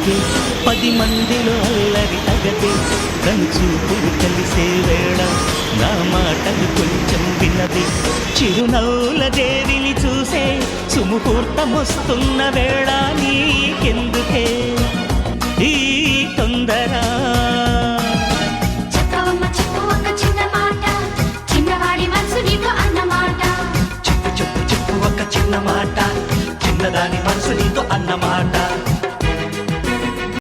తగదే 10 మందిలో అల్లరి తగదే కనుచూపులు కలిసే వేళ నా మాటలు కొంచెం వినది చిరునవ్వుల దేవిని చూసే సుముహూర్తమొస్తున్న వేళ నీకెందుకే